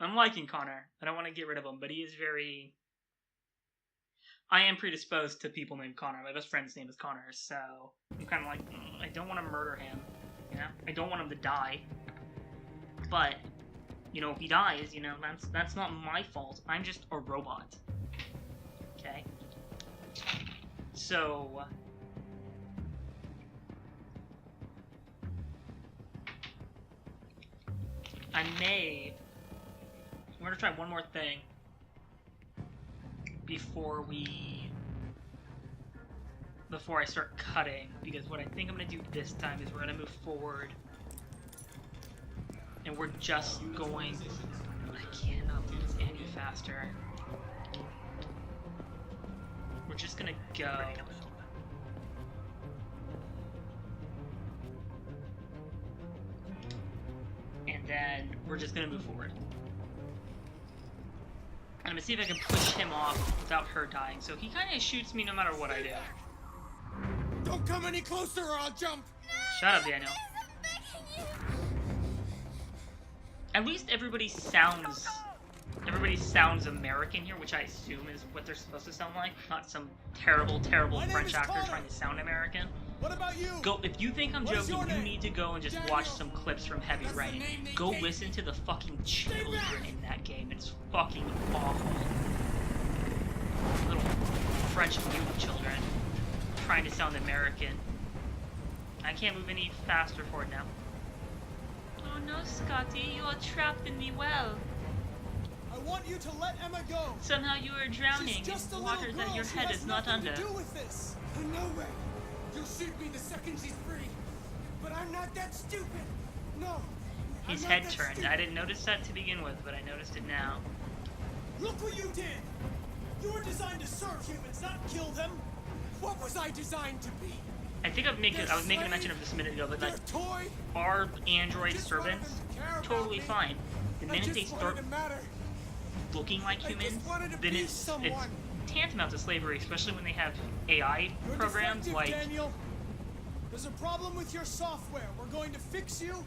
I'm liking Connor. I don't want to get rid of him, but he is very... I am predisposed to people named Connor. My best friend's name is Connor, so I'm kind of like, I don't want to murder him, you know? I don't want him to die. But, you know, if he dies, you know, that's not my fault. I'm just a robot. Okay? So... I'm gonna try one more thing before I start cutting, because what I think I'm gonna do this time is we're gonna move forward, and we're just going... I cannot do this any faster. We're just gonna go... and then we're just gonna move forward. I'm gonna see if I can push him off without her dying. So he kind of shoots me no matter what I do. Don't come any closer or I'll jump! Shut up, Daniel. At least everybody sounds American here, which I assume is what they're supposed to sound like, not some terrible French actor trying to sound American. What about you? Go, if you think I'm joking, you need to go and just watch some clips from Heavy Rain. Go listen to the fucking children in that game. It's fucking awful. Little French mutant children trying to sound American. I can't move any faster forward now. Oh no, Scotty, you are trapped in the well. I want you to let Emma go. Somehow you are drowning in water that your head is not under. To do with this. No way. You'll shoot me the second she's free. But I'm not that stupid. No. His head turned. Stupid. I didn't notice that to begin with, but I noticed it now. Look what you did. You were designed to serve humans, not kill them. What was I designed to be? I think I was making a mention of this a minute ago, but like, our android servants, totally fine. The minute they start looking like humans, then it's tantamount to slavery, especially when they have AI programs like... Daniel. There's a problem with your software. We're going to fix you,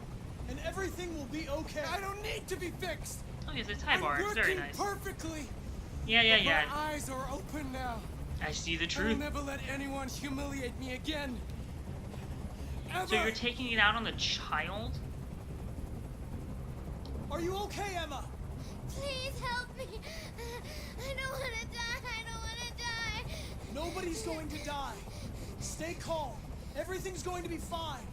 and everything will be okay. I don't need to be fixed. Oh yes, it's high bar. It's very nice. Perfectly. Yeah. My eyes are open now. I see the truth. I'll never let anyone humiliate me again. Ever. So you're taking it out on the child? Are you okay, Emma? Please help me. I don't want to die. I don't want to die. Nobody's going to die. Stay calm. Everything's going to be fine.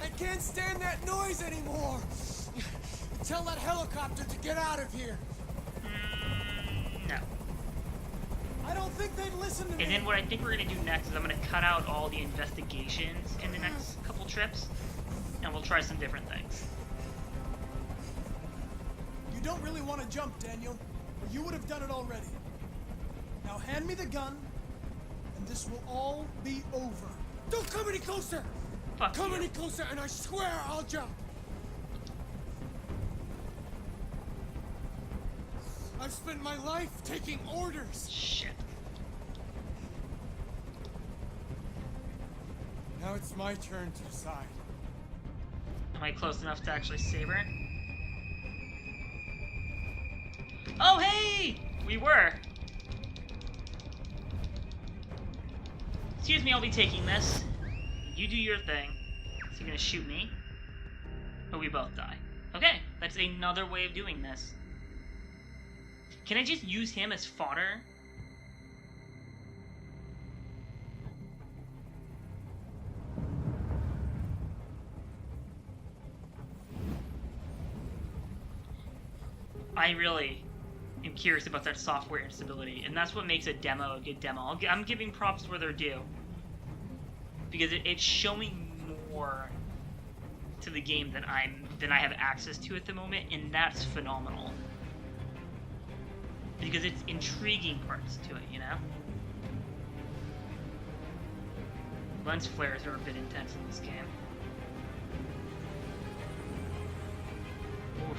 I can't stand that noise anymore. Tell that helicopter to get out of here. No. I don't think they'd listen to me. And then what I think we're going to do next is I'm going to cut out all the investigations in the next couple trips, and we'll try some different things. You don't really want to jump, Daniel, or you would have done it already. Now hand me the gun, and this will all be over. Don't come any closer! Fuck come you. any closer, and I swear I'll jump! I've spent my life taking orders. Shit. Now it's my turn to decide. Am I close enough to actually save her? Oh, hey! We were. Excuse me, I'll be taking this. You do your thing. So you're gonna shoot me? Or we both die. Okay, that's another way of doing this. Can I just use him as fodder? I really am curious about that software instability, and that's what makes a demo a good demo. I'm giving props where they're due, because it's showing more to the game than I have access to at the moment, and that's phenomenal. Because it's intriguing parts to it, you know? Lens flares are a bit intense in this game. Oof.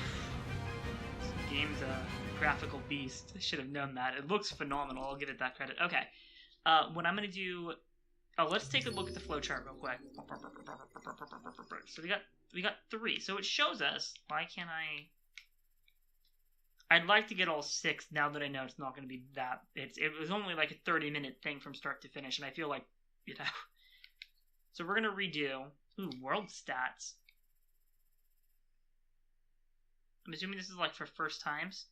This game's a graphical beast. I should have known that. It looks phenomenal. I'll give it that credit. Okay. What I'm going to do Oh, let's take a look at the flowchart real quick. So we got 3. So it shows us. Why can't I? I'd like to get all 6 now that I know it's not going to be that. It was only like a 30-minute thing from start to finish, and I feel like, you know. So we're gonna redo. Ooh, world stats. I'm assuming this is like for first times.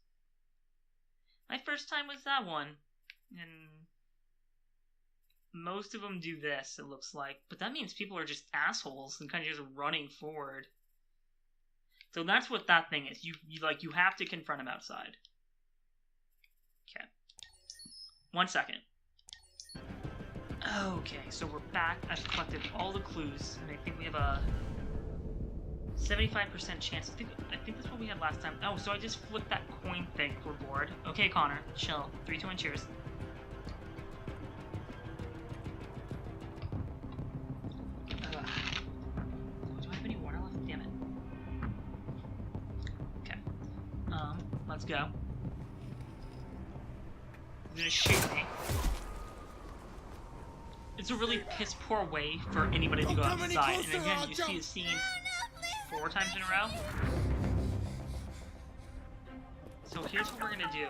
My first time was that one, and most of them do this, it looks like. But that means people are just assholes and kind of just running forward. So that's what that thing is. You have to confront him outside. Okay. 1 second. Okay, so we're back. I've collected all the clues, and I think we have a 75% chance. I think that's what we had last time. Oh, so I just flipped that coin thing. We're bored. Okay, Connor, chill. 3, 2, 1, cheers. Do I have any water left? Damn it. Okay. Let's go. He's gonna shoot me. It's a really piss poor way for anybody to go outside. And again, you see a scene 4 times in a row. So here's what we're gonna do.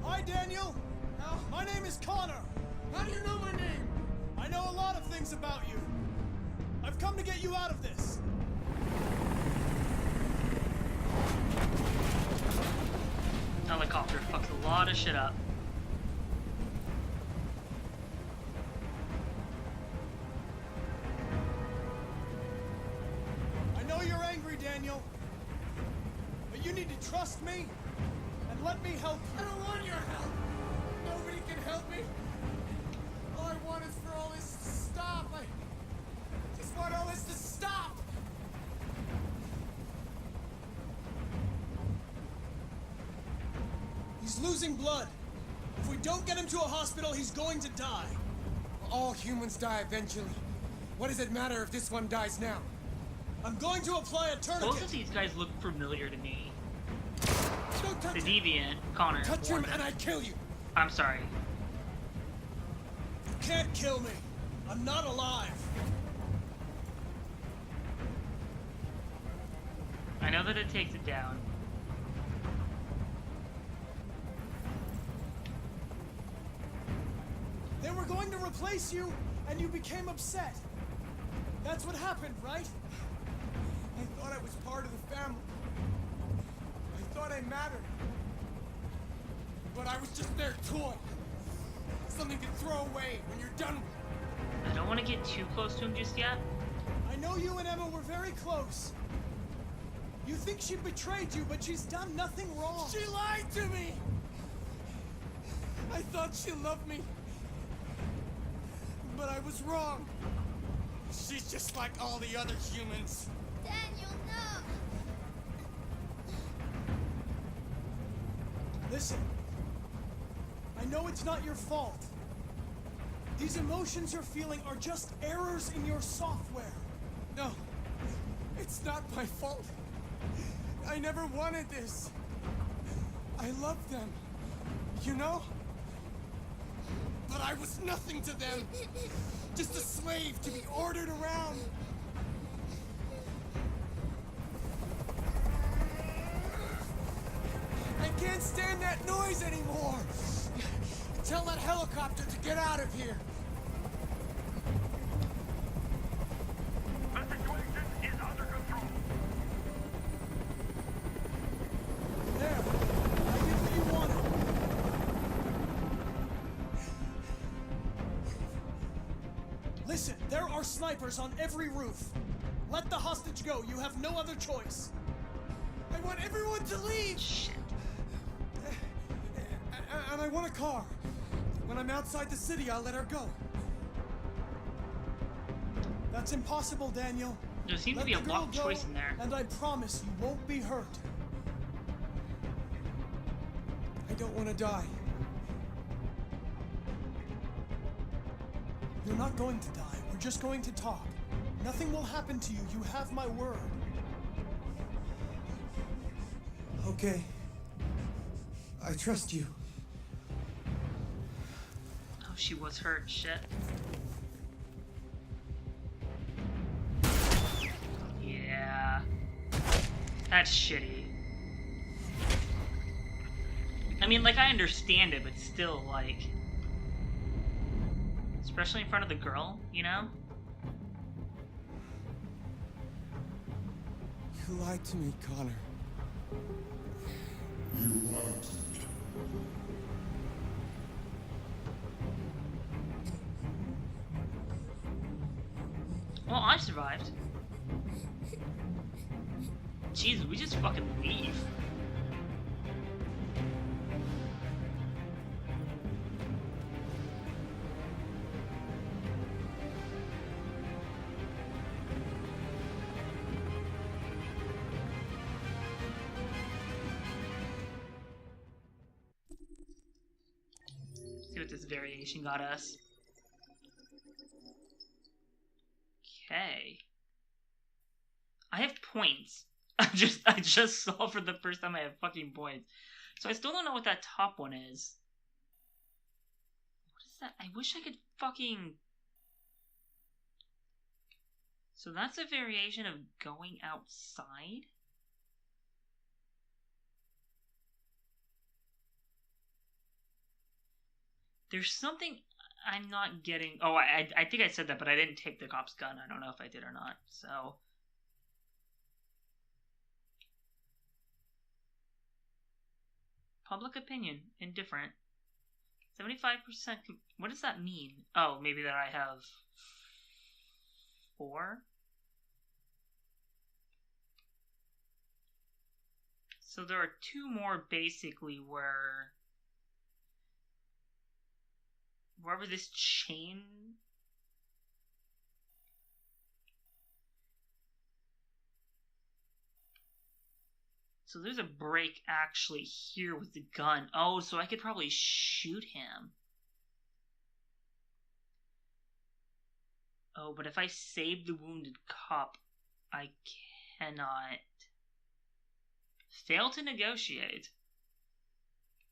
Hi, Daniel. My name is Connor. How do you know my name? I know a lot of things about you. I've come to get you out of this. Helicopter fucks a lot of shit up. I know you're angry, Daniel. But you need to trust me and let me help you. I don't want your help. Nobody can help me. All I want is for all this to stop. I just want all this to stop. He's losing blood. If we don't get him to a hospital, he's going to die. All humans die eventually. What does it matter if this one dies now? I'm going to apply a tourniquet. Both of these guys look familiar to me. Don't touch The him. deviant, Connor. Touch him and I kill you. I'm sorry. You can't kill me. I'm not alive. I know that it takes it down. They were going to replace you, and you became upset. That's what happened, right? I thought I was part of the family. I thought I mattered. But I was just their toy. Something to throw away when you're done with. I don't want to get too close to him just yet. I know you and Emma were very close. You think she betrayed you, but she's done nothing wrong. She lied to me! I thought she loved me. But I was wrong. She's just like all the other humans. Daniel, no. Listen. I know it's not your fault. These emotions you're feeling are just errors in your software. No, it's not my fault. I never wanted this. I love them, you know? But I was nothing to them. Just a slave to be ordered around. I can't stand that noise anymore. Tell that helicopter to get out of here. The situation is under control. There. I get what you wanted. Listen, there are snipers on every roof. Let the hostage go. You have no other choice. I want everyone to leave. Shit. And I want a car. When I'm outside the city, I'll let her go. That's impossible, Daniel. There seems to Let be a the girl lot of go, choice in there. and I promise you won't be hurt. I don't want to die. You're not going to die. We're just going to talk. Nothing will happen to you. You have my word. Okay. I trust you. she was hurt. Shit. Yeah. That's shitty. I mean, like, I understand it, but still, like... Especially in front of the girl, you know? You lied to me, Connor. Well, I survived. Jesus, we just fucking leave. See what this variation got us. Okay. I have points. I just saw for the first time I have fucking points. So I still don't know what that top one is. What is that? I wish I could fucking... So that's a variation of going outside? There's something I'm not getting... Oh, I think I said that, but I didn't take the cop's gun. I don't know if I did or not, so... Public opinion, indifferent. 75%. What does that mean? Oh, maybe that I have 4? So there are 2 more basically where... Wherever this chain... So there's a break actually here with the gun. Oh, so I could probably shoot him. Oh, but if I save the wounded cop, I cannot... Fail to negotiate.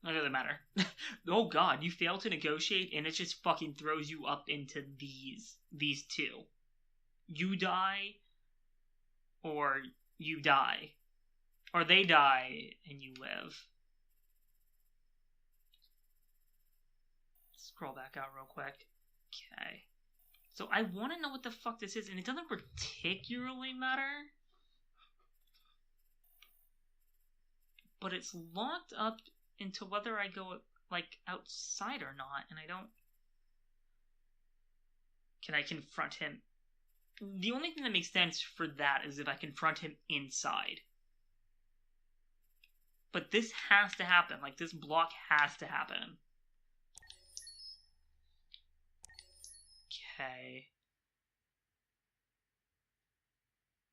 It doesn't matter. Oh god, you fail to negotiate and it just fucking throws you up into these 2. You die, or you die. Or they die and you live. Scroll back out real quick. Okay. So I want to know what the fuck this is, and it doesn't particularly matter. But it's locked up into whether I go, like, outside or not, and I don't... Can I confront him? The only thing that makes sense for that is if I confront him inside. But this has to happen. Like, this block has to happen. Okay.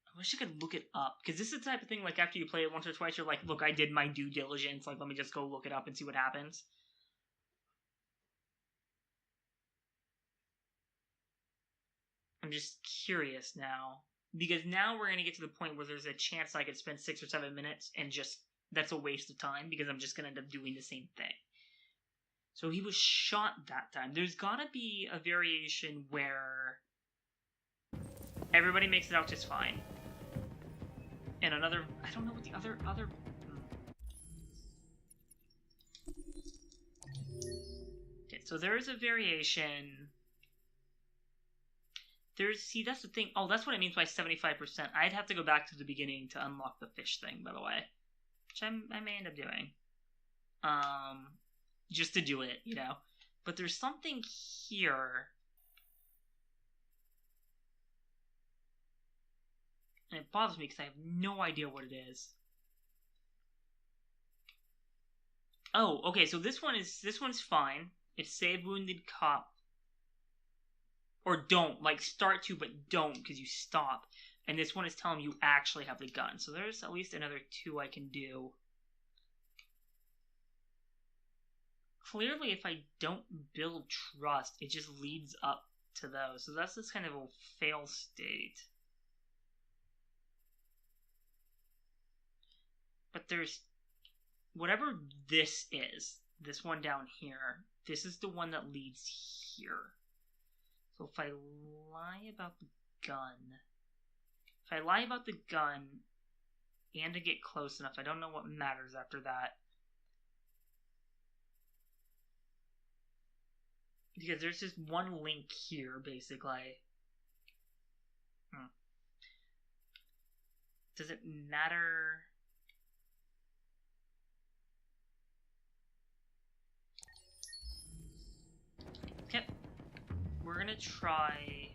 I wish I could look it up. Because this is the type of thing, like, after you play it once or twice, you're like, look, I did my due diligence. Like, let me just go look it up and see what happens. I'm just curious now. Because now we're going to get to the point where there's a chance I could spend 6 or 7 minutes and just... That's a waste of time because I'm just going to end up doing the same thing. So he was shot that time. There's got to be a variation where everybody makes it out just fine. And another... I don't know what the other... Okay, so there is a variation... See, that's the thing. Oh, that's what it means by 75%. I'd have to go back to the beginning to unlock the fish thing, by the way. Which I may end up doing. Just to do it, you know. But there's something here. And it bothers me because I have no idea what it is. Oh, okay, so this one's fine. It's save wounded cop. Or don't. Like, start to, but don't, because you stop. And this one is telling you actually have the gun. So there's at least another 2 I can do. Clearly, if I don't build trust, it just leads up to those. So that's this kind of a fail state. But there's... Whatever this is, this one down here. This is the one that leads here. So if I lie about the gun... If I lie about the gun and to get close enough, I don't know what matters after that. Because there's just one link here, basically. Does it matter? Okay. We're gonna try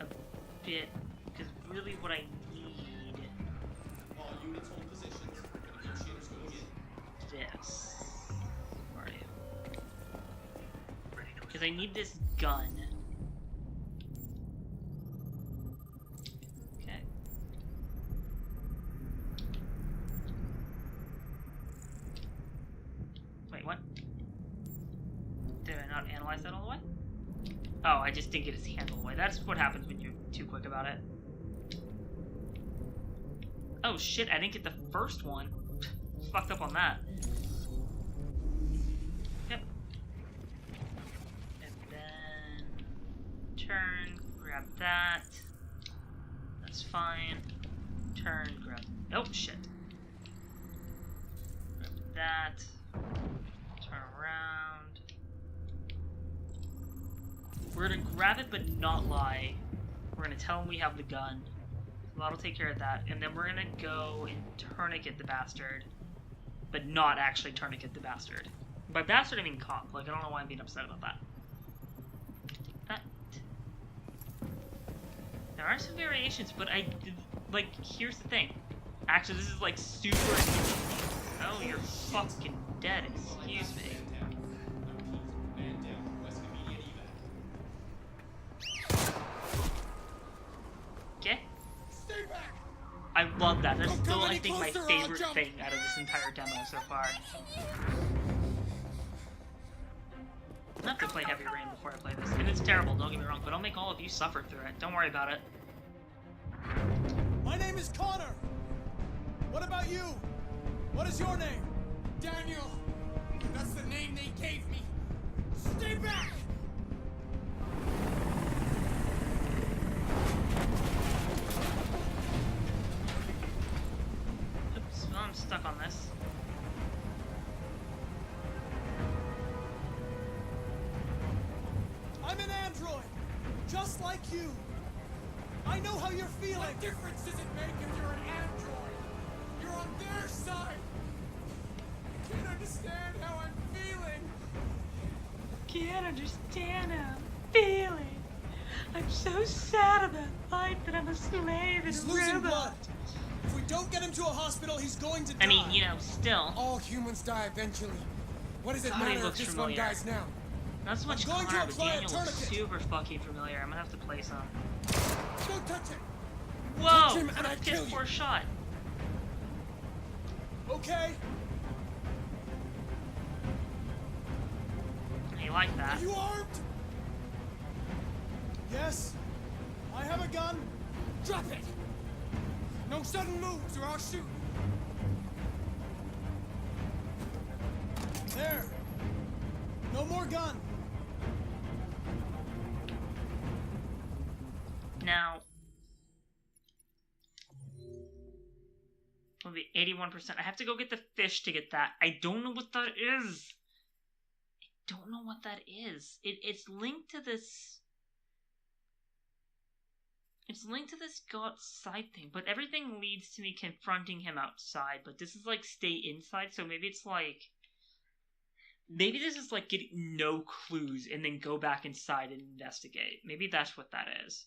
a bit, because really what I need... All units hold positions. Negotiators going in. This. Where are you? Because I need this gun. Okay. Wait, what? Did I not analyze that all the way? Oh, I just didn't get his hand all the way. That's what happens when you're too quick about it. Oh shit, I didn't get the first one. Fucked up on that. Yep. And then turn, grab that. That's fine. Turn, grab. Oh shit. Grab that. Turn around. We're gonna grab it but not lie. We're gonna tell him we have the gun. That'll take care of that. And then we're gonna go and tourniquet the bastard. But not actually tourniquet the bastard. By bastard I mean cop. Like, I don't know why I'm being upset about that. There are some variations, but like, here's the thing. Actually, this is like super... Oh, you're fucking dead. Excuse me. Man down. West immediate evac. Okay? Stay back! I love that. That's Don't still, come I any think, my closer or I'll favorite jump. thing out of this entire demo so far. I have to play Heavy Rain before I play this. And it's terrible, don't get me wrong, but I'll make all of you suffer through it. Don't worry about it. My name is Connor. What about you? What is your name? Daniel! That's the name they gave me! Stay back! Oops, well, I'm stuck on this. I'm an android, just like you. I know how you're feeling. What difference does it make if you're an android? You're on their side! You can't understand how I'm feeling! Can't understand how I'm feeling. I'm so sad about life that I'm a slave He's and a losing robot. blood. If we don't get him to a hospital, he's going to die. I mean, you know, still. All humans die eventually. What does it God, he matter if looks this familiar. one dies now? Not so much I'm going to Connor, but apply a Daniel looks tourniquet. super fucking familiar. I'm gonna have to play some. Don't touch him! Whoa! Touch him and I Piss kill you. poor shot. Okay, I like that. Are you armed? yes. I have a gun. Drop it! No sudden moves or I'll shoot! There. No more gun. Now, will be 81%. I have to go get the fish to get that. I don't know what that is. I don't know what that is. It's linked to this. It's linked to this go outside thing, but everything leads to me confronting him outside. But this is like stay inside, so maybe it's like. Maybe this is like getting no clues and then go back inside and investigate. Maybe that's what that is.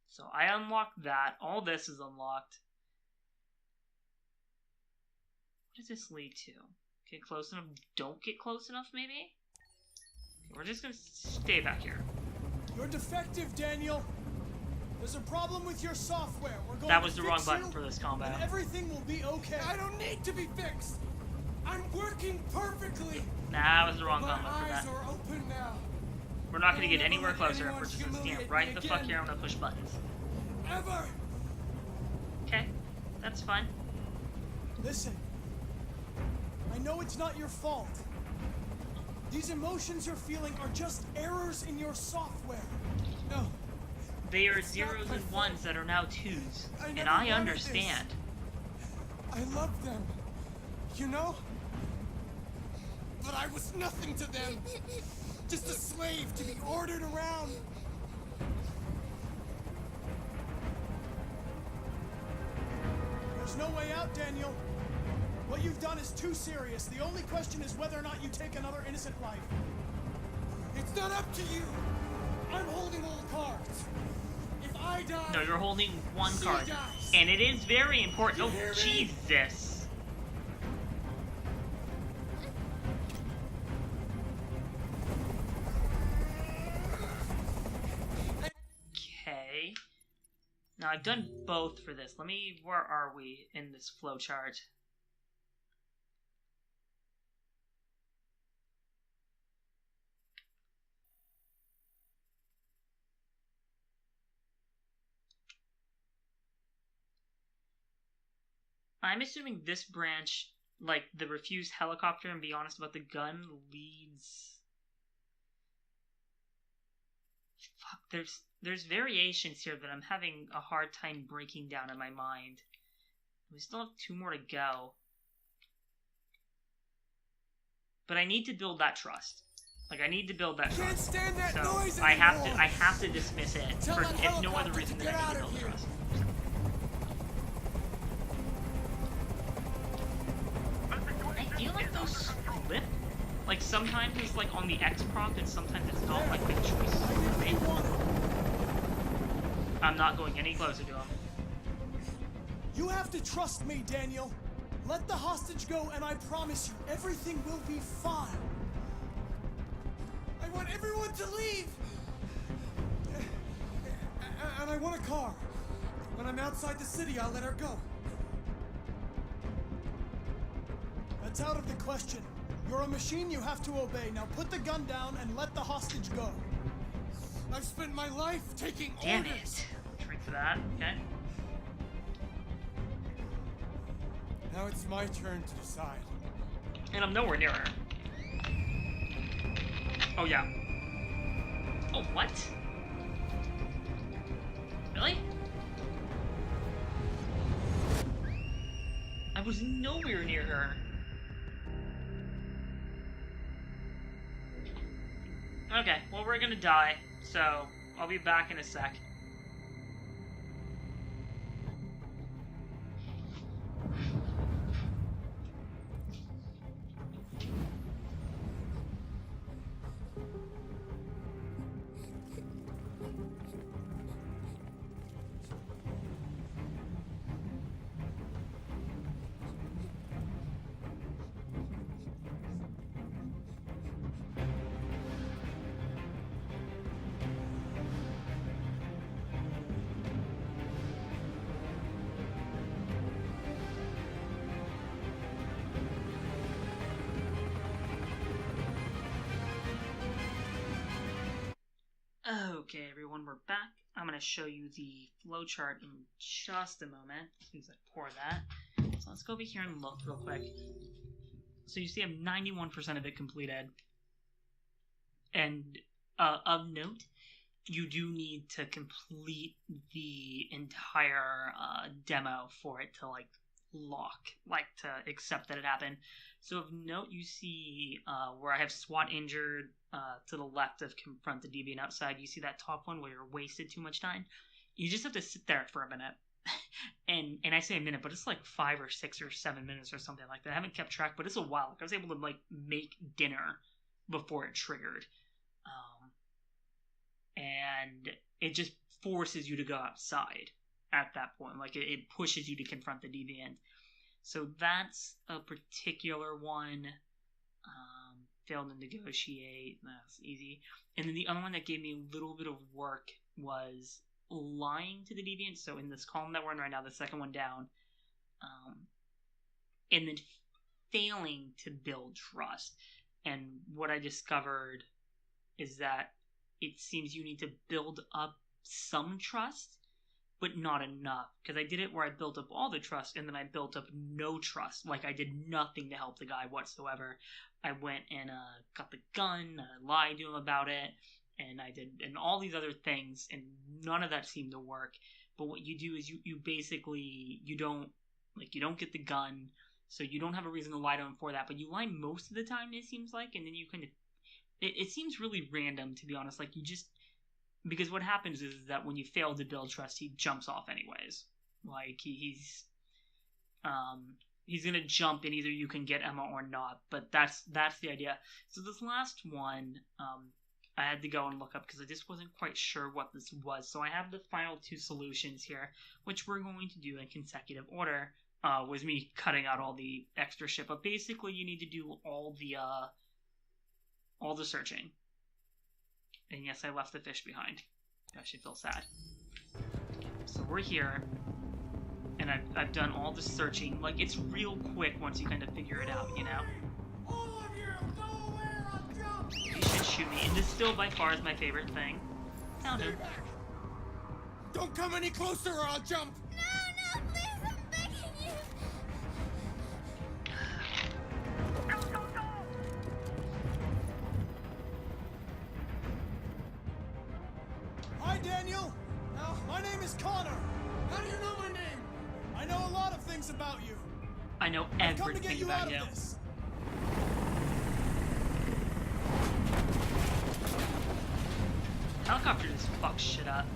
So I unlocked that. All this is unlocked. What does this lead to? Get close enough? Don't get close enough, maybe? Okay, we're just gonna stay back here. You're defective, Daniel. There's a problem with your software. We're going That was to the wrong fix button you, for this combat. and everything will be okay. I don't need to be fixed! I'm working perfectly! Nah, that was the wrong My button for eyes that. are open now! We're not gonna I'll get never anywhere let closer if anyone we're just gonna stand humiliate right me the fuck again. here. I'm gonna push buttons. Ever! Okay, that's fine. Listen, I know it's not your fault. These emotions you're feeling are just errors in your software. No, They are zeros and ones that are now twos, and never I wanted understand. I love them. You know? But I was nothing to them. Just a slave to be ordered around. There's no way out, Daniel. What you've done is too serious. The only question is whether or not you take another innocent life. It's not up to you. I'm holding all the cards. If I die... No, you're holding one she card. dies. And it is very important. You Oh, hear me? Jesus. Okay. Now, I've done both for this. Where are we in this flowchart? I'm assuming this branch, like the refused helicopter and be honest about the gun, leads... Fuck, there's variations here that I'm having a hard time breaking down in my mind. We still have 2 more to go. But I need to build that trust. Like, I need to build that Can't trust. stand that So noise I have anymore. to dismiss it Tell for that if no other helicopter reason to than get I need out to of build here. trust. I feel like those slip. Like sometimes it's like on the X prompt and sometimes it's not like the choice. I did what you wanted. I'm not going any closer to him. You have to trust me, Daniel. Let the hostage go, and I promise you, everything will be fine. I want everyone to leave. And I want a car. When I'm outside the city, I'll let her go. That's out of the question. You're a machine you have to obey. Now put the gun down and let the hostage go. I've spent my life taking Damn orders. it. Drink for that. Okay. Now it's my turn to decide. And I'm nowhere near her. Oh, yeah. Oh, what? Really? I was nowhere near her. Okay, well, we're gonna die, so I'll be back in a sec. Okay, everyone, we're back. I'm going to show you the flowchart in just a moment, as soon as I pour that. So let's go over here and look real quick. So you see I have 91% of it completed. And of note, you do need to complete the entire demo for it to, like, lock, like, to accept that it happened. So of note, you see where I have SWAT injured to the left of confront the deviant outside. You see that top one where you're wasted too much time? You just have to sit there for a minute. and I say a minute, but it's like 5 or 6 or 7 minutes or something like that. I haven't kept track, but it's a while. I was able to, like, make dinner before it triggered. And it just forces you to go outside at that point. Like, it pushes you to confront the deviant. So that's a particular one. Failed to negotiate. That's easy. And then the other one that gave me a little bit of work was lying to the deviant. So in this column that we're in right now, the second one down. And then failing to build trust. And what I discovered is that it seems you need to build up some trust, but not enough. Because I did it where I built up all the trust, and then I built up no trust. Like, I did nothing to help the guy whatsoever. I went and got the gun, lied to him about it, and I did and all these other things, and none of that seemed to work. But what you do is you basically, you don't get the gun, so you don't have a reason to lie to him for that, but you lie most of the time, it seems like, and then you kind of, it seems really random, to be honest. Like, you just, because what happens is that when you fail to build trust, he jumps off anyways. Like, he's gonna jump, and either you can get Emma or not, but that's the idea. So this last one, I had to go and look up because I just wasn't quite sure what this was. So I have the final two solutions here, which we're going to do in consecutive order. Was me cutting out all the extra shit, but basically you need to do all the searching. And yes, I left the fish behind. I should feel sad. So we're here, and I've done all the searching. Like, it's real quick once you kind of figure it out, you know? All of you, go where I'll jump! You should shoot me, and this still by far is my favorite thing. Found him. Don't come any closer or I'll jump! No, please, I'm begging you. Hi, Daniel. My name is Connor. How do you know my name? I know a lot of things about you. I know I've come to get everything you about out you. of this. Helicopter just fucks shit up.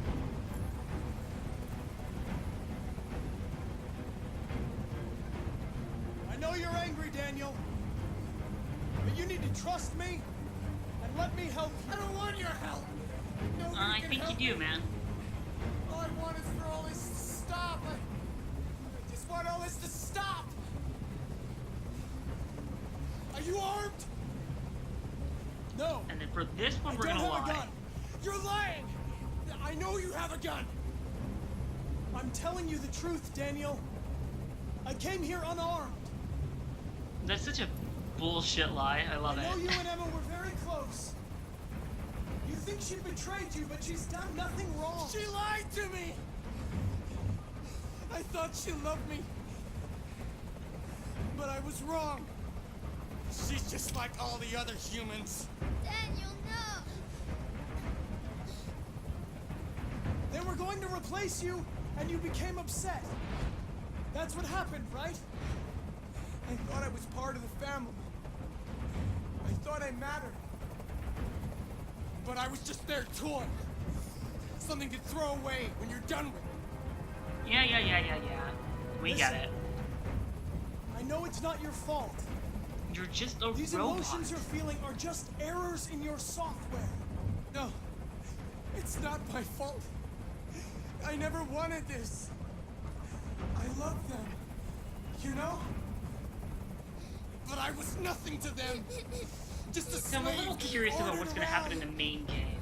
I know you're angry, Daniel. But you need to trust me and let me help you. I don't want your help! Nobody I can think help you do, me. man. All I want is for all this to stop. I just want all this to stop! Are you armed? No, And then for this one, I we're don't gonna have a lie. gun. You're lying! I know you have a gun! I'm telling you the truth, Daniel. I came here unarmed. That's such a bullshit lie. I love I know it. you and Emma were very close. You think she betrayed you, but she's done nothing wrong. She lied to me! I thought she loved me. But I was wrong. She's just like all the other humans. Daniel, no. They were going to replace you, and you became upset. That's what happened, right? I thought I was part of the family. I thought I mattered. But I was just their toy. Something to throw away when you're done with it. Yeah. We get Listen. it. I know it's not your fault. You're just a These robot. emotions you're feeling are just errors in your software. No, it's not my fault. I never wanted this. I love them, you know? But I was nothing to them. Just a So I'm a little slave curious about ordered what's going to happen in around. the main game.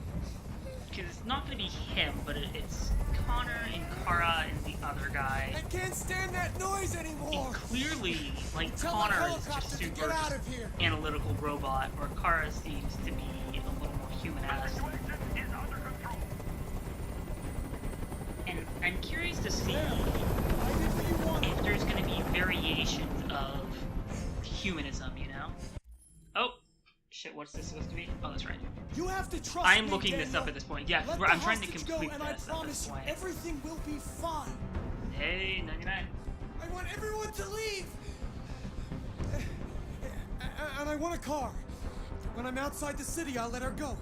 Because it's not going to be him, but it's Connor and Kara and the other guy. I can't stand that noise anymore. And clearly, like, Tell Connor that is helicopter just to super get out of here. analytical robot, or Kara seems to be a little more human-esque. Situation is under control. And I'm curious to see I did what you wanted. if there's going to be variations of humanism, you know? Oh, shit, what's this supposed to be? Oh, that's right. You have to trust I am me, looking this Daniel. up at this point. Yeah, Let I'm the trying to hostage complete go, and I this at promise this you, point. everything will be fine. Hey, 99. I want everyone to leave. And I want a car. When I'm outside the city, I'll let her go.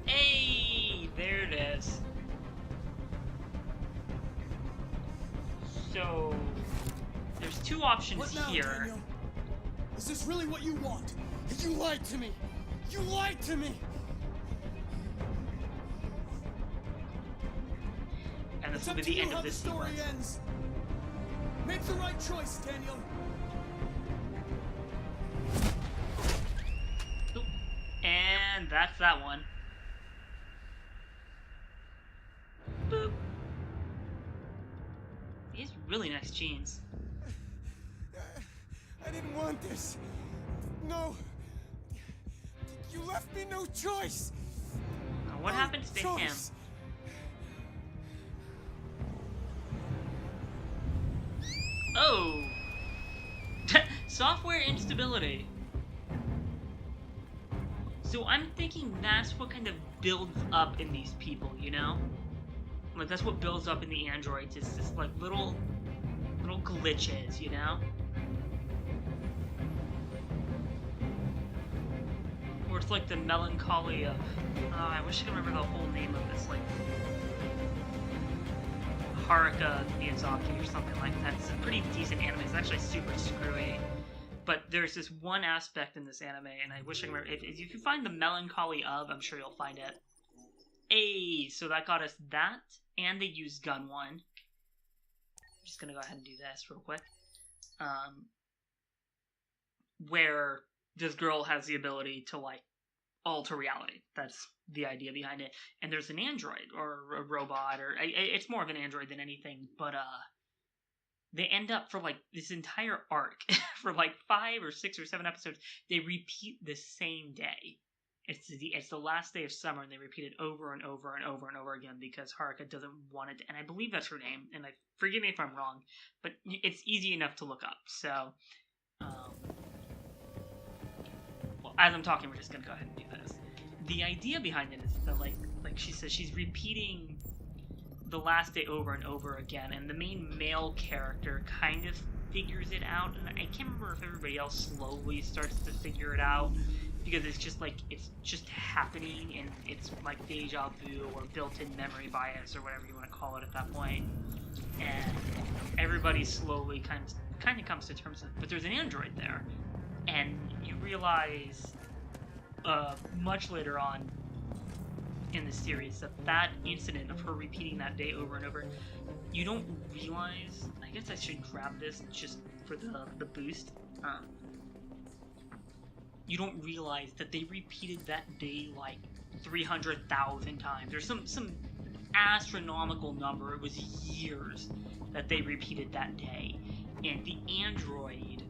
Hey, there it is. So, there's two options What now, here. Daniel? Is this really what you want? You lied to me. You lied to me. And this It's will up be to the you end how of the this story sequence. ends. Make the right choice, Daniel. Oop. And that's that one. Boop. These really nice jeans. I didn't want this. No. You left me no choice. Now, what happens to him? Choice. Oh! Software instability. So I'm thinking that's what kind of builds up in these people, you know? Like, that's what builds up in the androids. It's just like little glitches, you know? Or it's like the melancholy of... I wish I could remember the whole name of this, like... Haruka Miyazaki or something like that. It's a pretty decent anime. It's actually super screwy. But there's this one aspect in this anime, and I wish I could remember... If you can find the melancholy of, I'm sure you'll find it. Hey, so that got us that, and the used gun one. I'm just gonna go ahead and do this real quick. Where this girl has the ability to, like, alter reality. That's the idea behind it. And there's an android, or a robot, or... it's more of an android than anything, but, they end up for, like, this entire arc, for, like, 5 or 6 or 7 episodes, they repeat the same day. It's the last day of summer, and they repeat it over and over and over and over again because Haruka doesn't want it to, and I believe that's her name, and forgive me if I'm wrong, but it's easy enough to look up, so, well, as I'm talking, we're just gonna go ahead and do this. The idea behind it is that, like she says, she's repeating the last day over and over again, and the main male character kind of figures it out, and I can't remember if everybody else slowly starts to figure it out, because it's just like, it's just happening, and it's like deja vu, or built-in memory bias, or whatever you want to call it at that point, and everybody slowly kind of comes to terms with it, but there's an android there, and you realize, much later on, in the series, that incident of her repeating that day over and over, you don't realize... I guess I should grab this just for the boost. You don't realize that they repeated that day like 300,000 times. Or some astronomical number. It was years that they repeated that day. And the android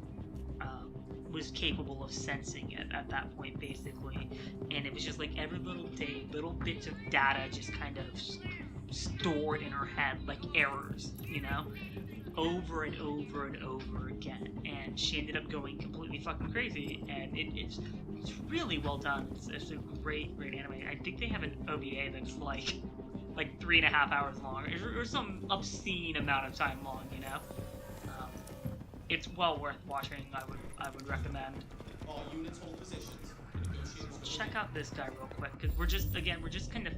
was capable of sensing it at that point, basically, and it was just like every little day, little bits of data just kind of stored in her head, like errors, you know, over and over and over again, and she ended up going completely fucking crazy, and it's really well done. It's a great anime. I think they have an OVA that's like 3.5 hours long, or some obscene amount of time long, you know. It's well worth watching. I would recommend. All units hold positions. Negotiators Check out this guy real quick, because we're just kind of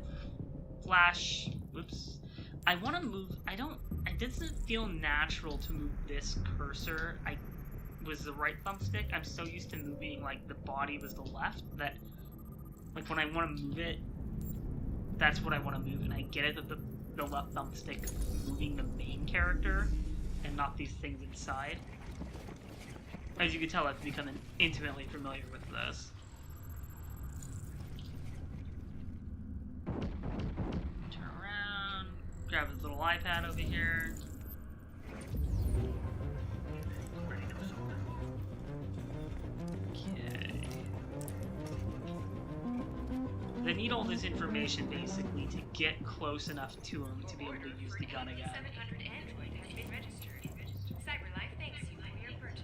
flash. Whoops. I want to move. It doesn't feel natural to move this cursor. I was the right thumbstick. I'm so used to moving like the body was the left that, like, when I want to move it, that's what I want to move, and I get it that the left thumbstick is moving the main character and not these things inside. As you can tell, I've become intimately familiar with this. Turn around, grab his little iPad over here. Okay. They need all this information, basically, to get close enough to him to be able to use the gun again. 700 Android has been registered. CyberLife thanks you for your purchase.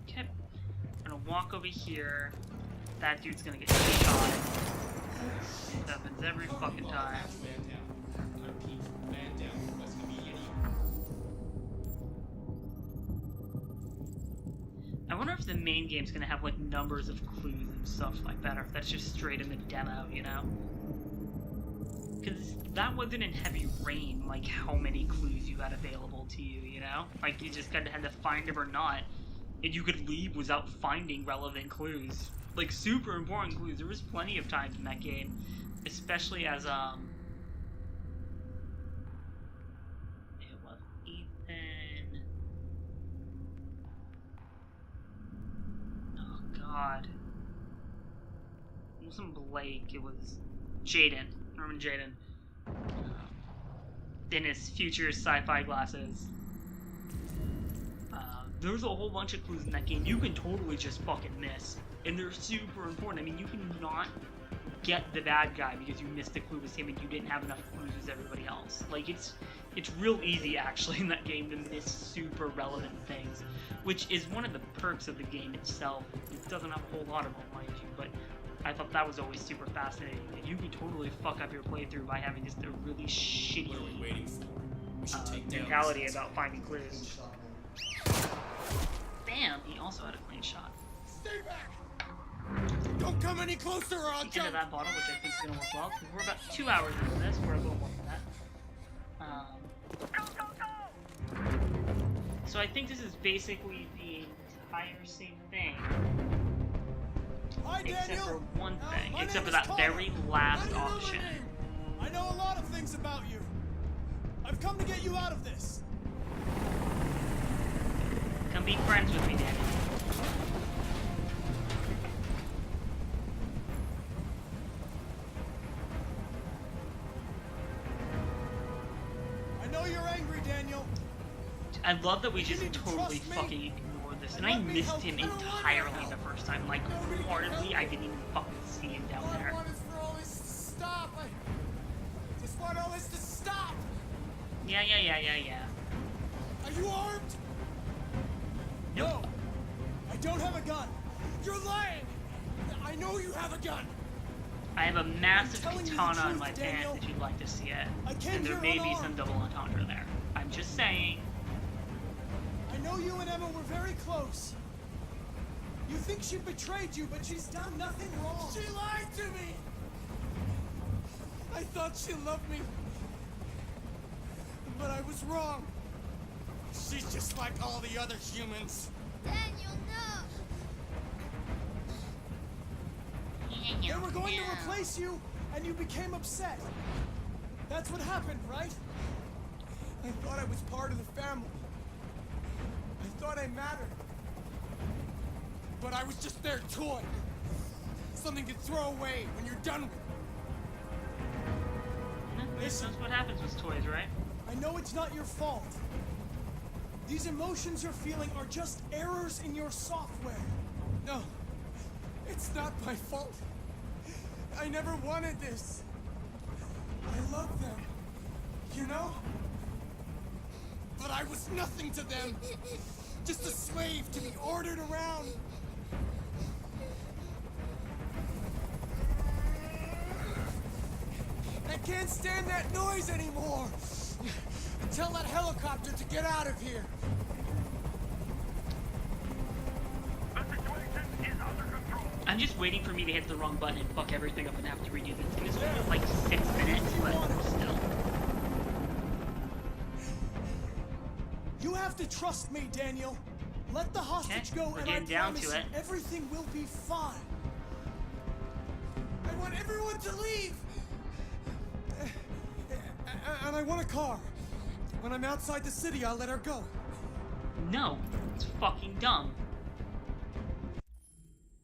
Okay. I'm gonna walk over here. That dude's gonna get shot. It happens every fucking time. man down. I repeat, man down. Request immediate I wonder if the main game's gonna have like numbers of clues and stuff like that, or if that's just straight in the demo, you know? Because that wasn't in Heavy Rain, like how many clues you had available to you, you know? Like you just kinda had to find them or not, and you could leave without finding relevant clues. Like super important clues. There was plenty of times in that game, especially as it was Ethan. Oh god. It wasn't Blake, it was Jaden. Norman Jaden. In his future sci-fi glasses. There's a whole bunch of clues in that game you can totally just fucking miss. And they're super important. I mean, you cannot forget the bad guy because you missed the clue with him and you didn't have enough clues as everybody else. Like, it's real easy, actually, in that game to miss super relevant things, which is one of the perks of the game itself. It doesn't have a whole lot of them, mind you, but I thought that was always super fascinating. And you could totally fuck up your playthrough by having just a really shitty What are we waiting for? We should take down mentality about finding clues. Bam! He also had a clean shot. Stay back! Don't come any closer or I'll The end jump! of that bottle, which I think is going to work well. We're about 2 hours into this. We're a little more than that. So I think this is basically the entire same thing. Hi, Except Daniel. for one thing. My Except name for is that Connor. very How last do you know my option. name? I know a lot of things about you. I've come to get you out of this. Come be friends with me, Daniel. I know you're angry, Daniel. I love that we just need to totally trust me. fucking ignored this. And Let I me missed help. him I don't want your entirely help. the first time. Like, wholeheartedly, I didn't even fucking see him down All I there. want is for all this to stop. I just want all this to stop. Yeah. Are you armed? No, I don't have a gun. You're lying. I know you have a gun. I have a massive telling you the katana in truth, my Daniel. pants if you'd like to see it. I came And there here may be unarmed. some double entendre there. I'm just saying. I know you and Emma were very close. You think she betrayed you, but she's done nothing wrong. She lied to me. I thought she loved me. But I was wrong. She's just like all the other humans. Daniel, no. They were going to replace you, and you became upset. That's what happened, right? I thought I was part of the family. I thought I mattered. But I was just their toy. Something to throw away when you're done with it. That's what happens with toys, right? I know it's not your fault. These emotions you're feeling are just errors in your software. No, it's not my fault. I never wanted this. I love them, you know? But I was nothing to them. Just a slave to be ordered around. I can't stand that noise anymore. Tell that helicopter to get out of here. The situation is under control. I'm just waiting for me to hit the wrong button and fuck everything up and have to redo this. This is like 6 minutes, but still. You have to trust me, Daniel. Let the hostage Okay, go, we're and I getting down promise to you it. everything will be fine. I want everyone to leave. And I want a car. When I'm outside the city, I'll let her go. No, it's fucking dumb.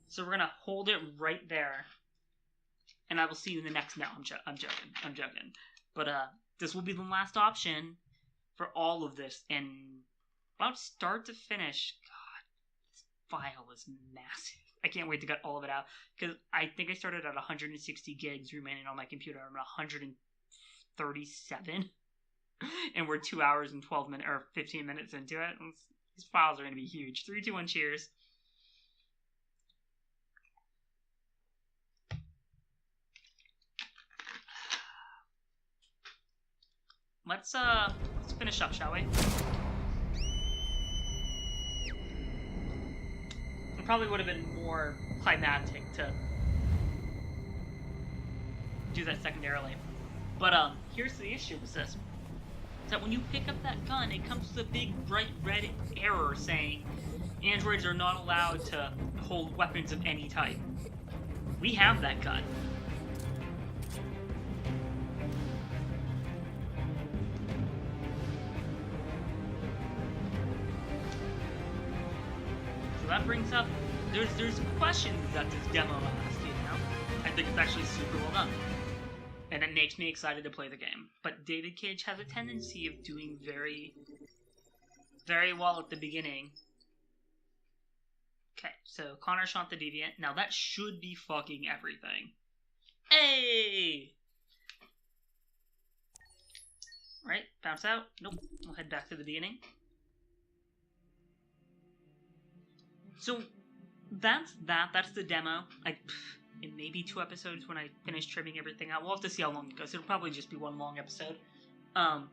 So we're gonna hold it right there, and I will see you in the next. No, I'm joking. But this will be the last option for all of this, and about start to finish. God, this file is massive. I can't wait to get all of it out because I think I started at 160 gigs remaining on my computer. I'm at 137. And we're 2 hours and 12 minutes or 15 minutes into it. These files are going to be huge. 3, 2, 1, cheers. Let's finish up, shall we? It probably would have been more climactic to do that secondarily. But here's the issue with this. Is that when you pick up that gun, it comes with a big bright red error saying androids are not allowed to hold weapons of any type. We have that gun. So that brings up, there's questions that this demo asks, you know? I think it's actually super well done. And it makes me excited to play the game. But David Cage has a tendency of doing very, very well at the beginning. Okay, so Connor shot the Deviant. Now that should be fucking everything. Hey! Alright, bounce out. Nope. We'll head back to the beginning. So, that's that. That's the demo. In maybe 2 episodes when I finish trimming everything out. We'll have to see how long it goes. It'll probably just be one long episode. But,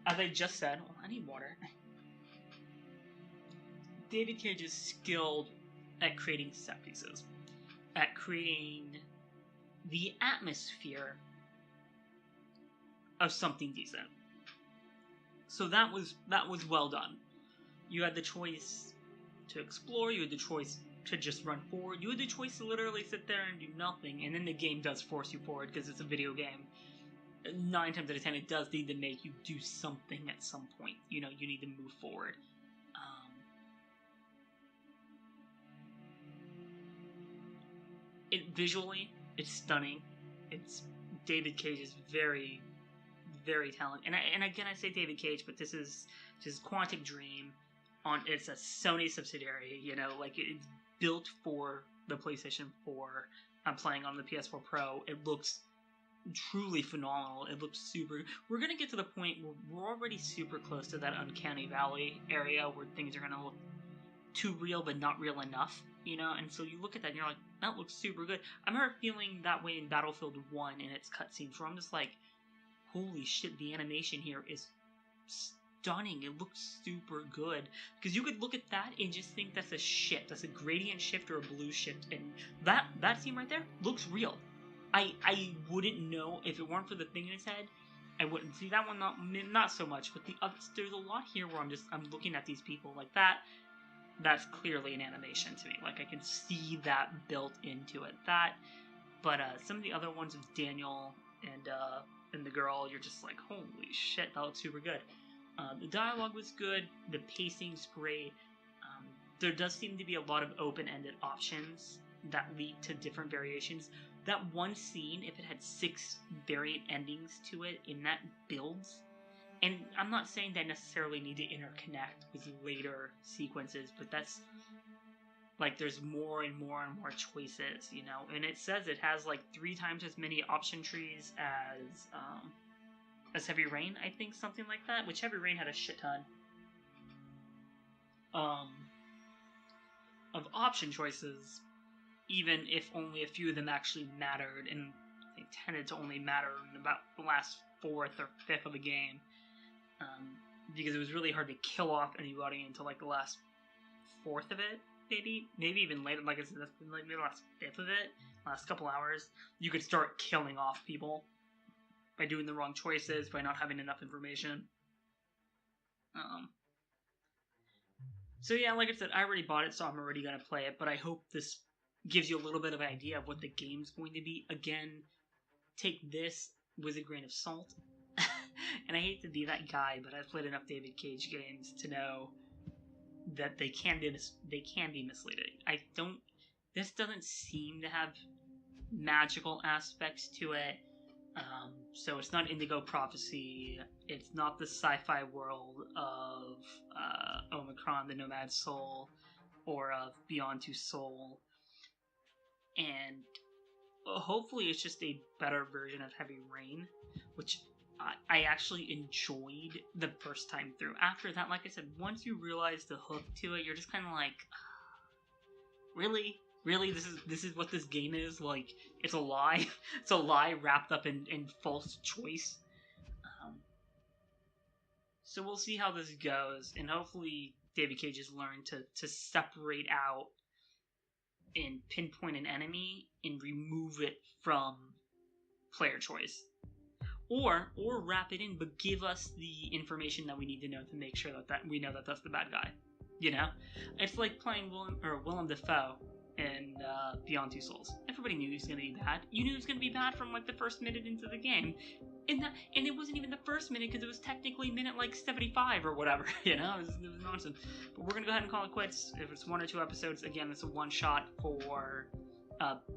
as I just said... Oh, I need water. David Cage is skilled at creating set pieces. At creating the atmosphere of something decent. So that was well done. You had the choice to explore, you had the choice to just run forward, you had the choice to literally sit there and do nothing, and then the game does force you forward because it's a video game. 9 times out of 10 it does need to make you do something at some point. You know, you need to move forward. Visually, it's stunning. It's David Cage is very, very talented. And again, I say David Cage, but this is Quantic Dream. It's a Sony subsidiary. You know, like it's built for the PlayStation 4. I'm playing on the PS4 Pro. It looks truly phenomenal. It looks super. We're gonna get to the point where we're already super close to that Uncanny Valley area where things are gonna look too real, but not real enough. You know, and so you look at that and you're like, that looks super good. I remember feeling that way in Battlefield 1 in its cutscenes, where I'm just like, holy shit, the animation here is stunning. It looks super good. Because you could look at that and just think that's a shift. That's a gradient shift or a blue shift. And that scene right there looks real. I wouldn't know if it weren't for the thing in his head. I wouldn't see that one, not so much. But there's a lot here where I'm looking at these people like that. That's clearly an animation to me. Like, I can see that built into it. But some of the other ones with Daniel and the girl, you're just like, holy shit, that looks super good. The dialogue was good. The pacing's great. There does seem to be a lot of open-ended options that lead to different variations. That one scene, if it had 6 variant endings to it, and that builds... And I'm not saying they necessarily need to interconnect with later sequences, but that's, like, there's more and more and more choices, you know? And it says it has, like, 3 times as many option trees as Heavy Rain, I think, something like that, which Heavy Rain had a shit ton of option choices, even if only a few of them actually mattered, and they tended to only matter in about the last 4th or 5th of the game. Because it was really hard to kill off anybody until like the last 4th of it, maybe even later. Like I said, like maybe the last 5th of it, last couple hours, you could start killing off people by doing the wrong choices, by not having enough information. So yeah, like I said, I already bought it, so I'm already gonna play it. But I hope this gives you a little bit of an idea of what the game's going to be. Again, take this with a grain of salt. And I hate to be that guy, but I've played enough David Cage games to know that they can be misleading. This doesn't seem to have magical aspects to it. So it's not Indigo Prophecy. It's not the sci-fi world of Omicron, the Nomad Soul, or of Beyond Two Soul. And hopefully it's just a better version of Heavy Rain, which I actually enjoyed the first time through. After that, like I said, once you realize the hook to it, you're just kind of like, really? Really? This is what this game is? Like, it's a lie? It's a lie wrapped up in false choice? So we'll see how this goes, and hopefully David Cage has learned to separate out and pinpoint an enemy and remove it from player choice. Or wrap it in, but give us the information that we need to know to make sure that we know that that's the bad guy. You know? It's like playing Willem Dafoe in Beyond Two Souls. Everybody knew he was going to be bad. You knew he was going to be bad from like the first minute into the game. And it wasn't even the first minute, because it was technically minute like 75 or whatever. You know? It was nonsense. But we're going to go ahead and call it quits. If it's 1 or 2 episodes, again, it's a one-shot for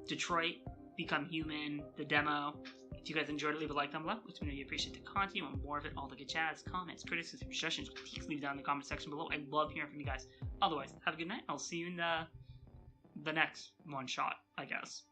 Detroit, Become Human, the demo. If you guys enjoyed it, leave a like down below. Let me know you appreciate the content. You want more of it, all the good jazz, comments, criticisms, suggestions, critiques, leave down in the comment section below. I love hearing from you guys. Otherwise, have a good night. I'll see you in the next one shot, I guess.